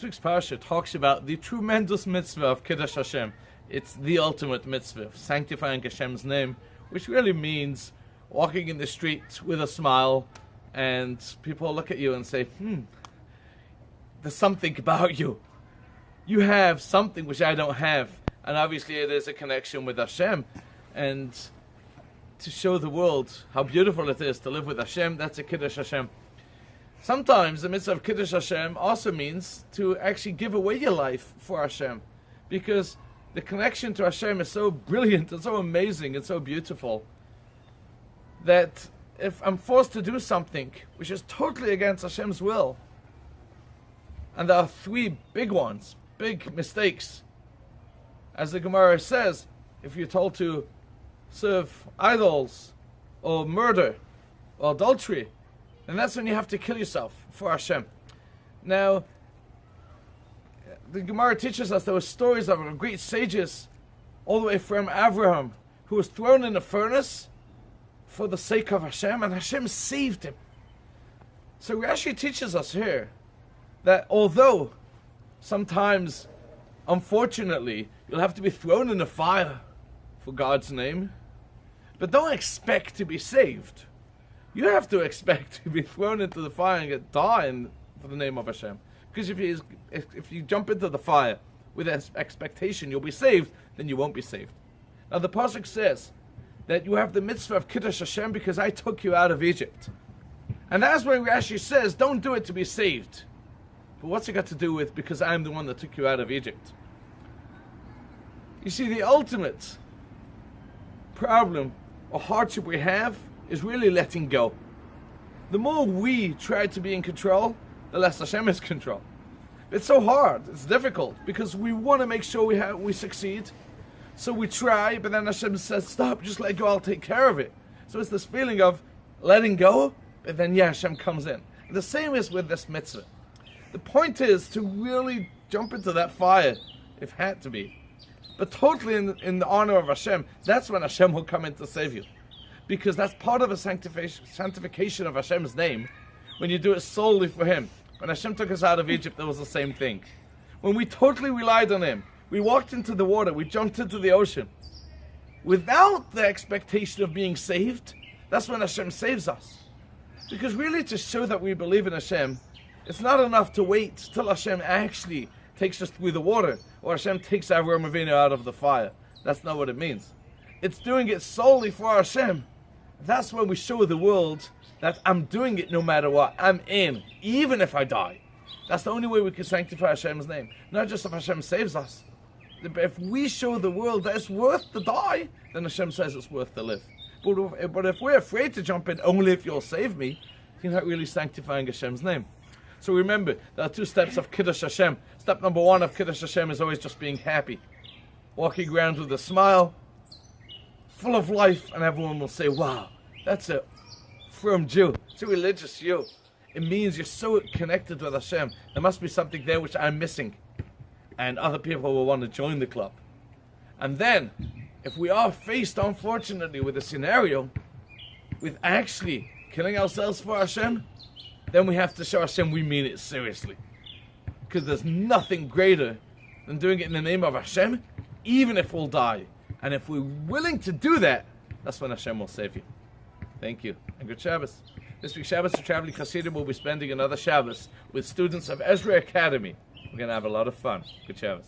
week's Parsha talks about the tremendous mitzvah of Kiddush Hashem. It's the ultimate mitzvah, sanctifying Hashem's name, which really means walking in the street with a smile, and people look at you and say, there's something about you. You have something which I don't have. And obviously it is a connection with Hashem. And to show the world how beautiful it is to live with Hashem, that's a Kiddush Hashem. Sometimes the mitzvah of Kiddush Hashem also means to actually give away your life for Hashem. Because the connection to Hashem is so brilliant and so amazing and so beautiful that if I'm forced to do something which is totally against Hashem's will, and there are three big ones, big mistakes. As the Gemara says, if you're told to serve idols, or murder, or adultery, then that's when you have to kill yourself for Hashem. Now, the Gemara teaches us there were stories of great sages, all the way from Abraham, who was thrown in a furnace for the sake of Hashem, and Hashem saved him. So Rashi teaches us here that although sometimes, unfortunately, you'll have to be thrown in the fire for God's name, but don't expect to be saved. You have to expect to be thrown into the fire and get dying for the name of Hashem. Because if you jump into the fire with expectation you'll be saved, then you won't be saved. Now the Pasuk says that you have the mitzvah of Kiddush Hashem because I took you out of Egypt. And that's why Rashi says, don't do it to be saved. But what's it got to do with because I'm the one that took you out of Egypt? You see, the ultimate problem or hardship we have is really letting go. The more we try to be in control, the less Hashem is in control. It's so hard, it's difficult, because we want to make sure we succeed. So we try, but then Hashem says, stop, just let go, I'll take care of it. So it's this feeling of letting go, but then Hashem comes in. And the same is with this mitzvah. The point is to really jump into that fire, if had to be. But totally in the honor of Hashem, that's when Hashem will come in to save you. Because that's part of a sanctification of Hashem's name, when you do it solely for Him. When Hashem took us out of Egypt, there was the same thing. When we totally relied on Him, we walked into the water, we jumped into the ocean, without the expectation of being saved, that's when Hashem saves us. Because really to show that we believe in Hashem, it's not enough to wait till Hashem actually takes us through the water, or Hashem takes Avraham Avinu out of the fire. That's not what it means. It's doing it solely for Hashem. That's when we show the world that I'm doing it no matter what. I'm in, even if I die. That's the only way we can sanctify Hashem's name. Not just if Hashem saves us. If we show the world that it's worth to die, then Hashem says it's worth to live. But if we're afraid to jump in only if you'll save me, you're not really sanctifying Hashem's name. So remember, there are two steps of Kiddush Hashem. Step number one of Kiddush Hashem is always just being happy. Walking around with a smile, full of life, and everyone will say, wow, that's a from Jew. It's a religious Jew. It means you're so connected with Hashem. There must be something there which I'm missing. And other people will want to join the club. And then, if we are faced, unfortunately, with a scenario with actually killing ourselves for Hashem, then we have to show Hashem we mean it seriously. Because there's nothing greater than doing it in the name of Hashem, even if we'll die. And if we're willing to do that, that's when Hashem will save you. Thank you, and good Shabbos. This week's Shabbos, the Traveling Hasidim will be spending another Shabbos with students of Ezra Academy. We're going to have a lot of fun. Good Shabbos.